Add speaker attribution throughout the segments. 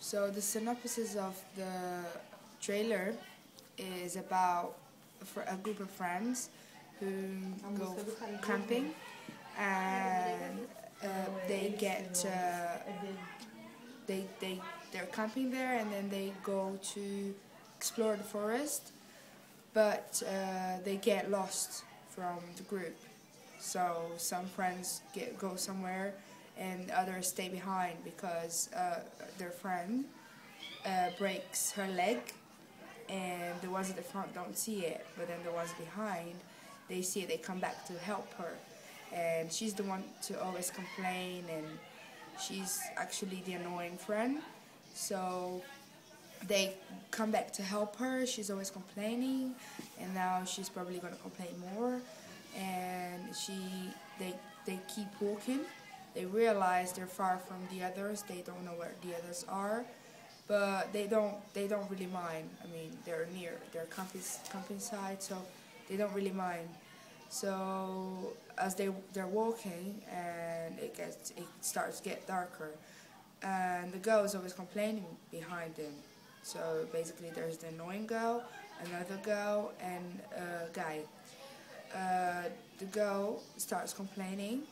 Speaker 1: So the synopsis of the trailer is about a group of friends who go camping, and they get they're camping there, and then they go to explore the forest, but they get lost from the group. So some friends go somewhere and others stay behind because their friend breaks her leg, and the ones at the front don't see it, but then the ones behind, they see it, they come back to help her. And she's the one to always complain, and she's actually the annoying friend. So they come back to help her. She's always complaining, and now she's probably going to complain more. And they keep walking. They realize they're far from the others. They don't know where the others are, but they don't really mind. I mean, they're near their camping site, so they don't really mind. So as they're walking, and it starts to get darker, and the girl is always complaining behind them. So basically, there's the annoying girl, another girl, and a guy. The girl starts complaining,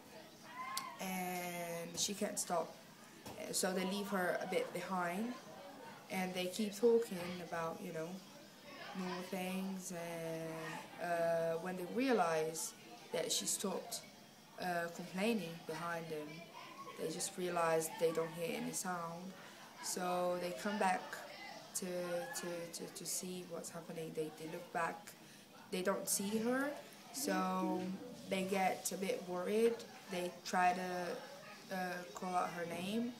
Speaker 1: and she can't stop. So they leave her a bit behind, and they keep talking about, normal things. And when they realize that she stopped complaining behind them, they just realize they don't hear any sound. So they come back to see what's happening. They look back. They don't see her, so they get a bit worried. They try to call out her name,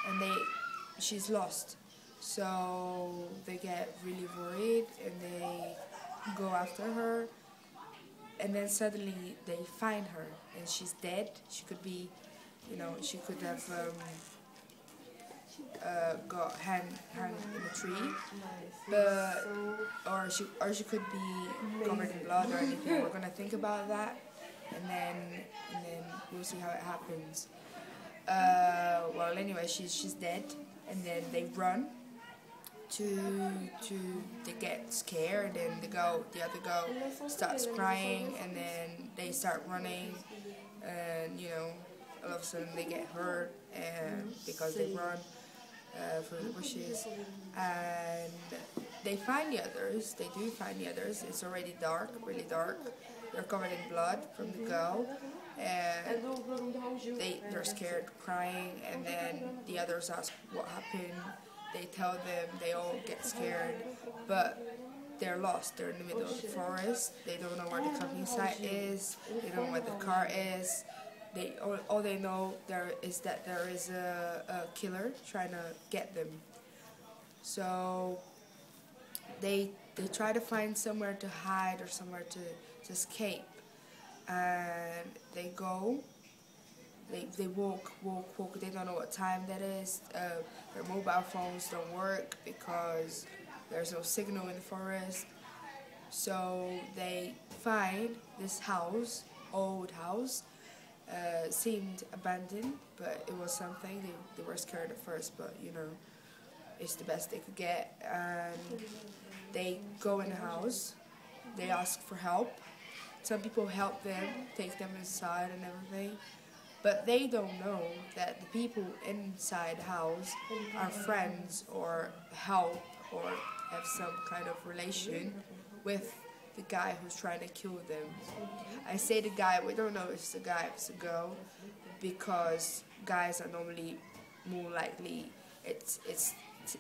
Speaker 1: and she's lost. So they get really worried, and they go after her, and then suddenly they find her, and she's dead. She could be, she could have got hung in a tree, but or she could be covered in blood or anything. We're gonna think about that, and then we'll see how it happens. Well, anyway, she's dead, and then they run they get scared, and the other girl starts crying, and then they start running, and all of a sudden they get hurt, and because they run through the bushes, and they find the others. They do find the others. It's already dark, really dark. They're covered in blood from the girl, and they're scared, crying, and then the others ask what happened. They tell them, they all get scared, but they're lost. They're in the middle of the forest. They don't know where the camping site is. They don't know where the car is. All they know is that there is a killer trying to get them. So they try to find somewhere to hide or somewhere to escape, and they go. They walk. They don't know what time that is. Their mobile phones don't work because there's no signal in the forest. So they find this house, old house. Seemed abandoned, but it was something. They were scared at first, but it's the best they could get. And they go in the house. They ask for help. Some people help them, take them inside and everything. But they don't know that the people inside the house are friends or help or have some kind of relation with the guy who's trying to kill them. I say the guy, we don't know if it's a guy, if it's a girl, because guys are normally more likely, it's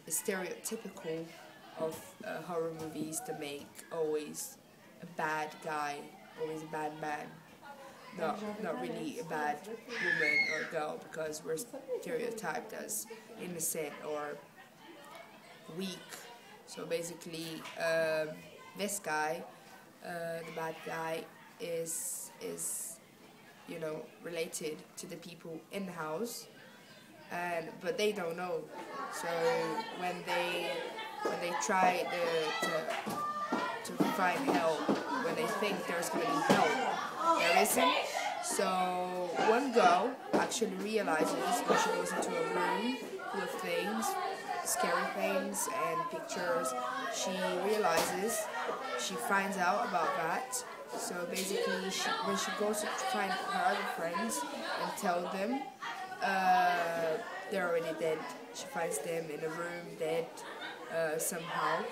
Speaker 1: stereotypical of horror movies to make always a bad guy, always a bad man. Not really a bad woman or girl, because we're stereotyped as innocent or weak. So basically, this guy, the bad guy, is related to the people in the house, but they don't know. So when they try to find help, when they think there's going to be help, there isn't. So one girl actually realizes when she goes into a room full of things, scary things and pictures. She finds out about that. So basically, when she goes to find her other friends and tell them, they're already dead. She finds them in a room dead somehow,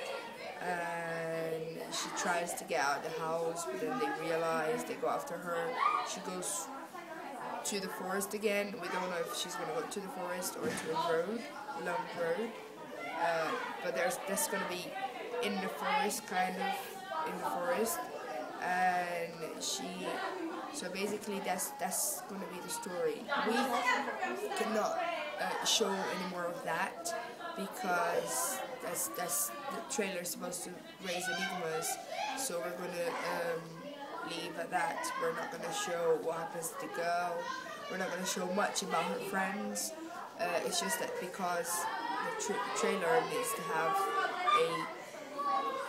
Speaker 1: and she tries to get out of the house, but then they realize, they go after her. She goes to the forest again. We don't know if she's going to go to the forest or to a road, long road, but that's going to be in the forest, kind of in the forest. And so basically that's going to be the story. We cannot show any more of that because that's the trailer is supposed to raise enigmas. So we're going to leave at that. We're not going to show what happens to the girl. We're not going to show much about her friends. It's just that because the trailer needs to have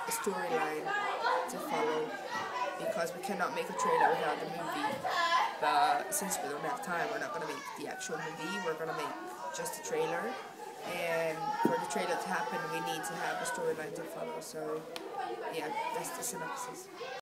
Speaker 1: a storyline to follow, because we cannot make a trailer without the movie. But since we don't have time, we're not going to make the actual movie. We're going to make just a trailer. And for the trailer to happen, we need to have a storyline to follow. So yeah, that's the synopsis.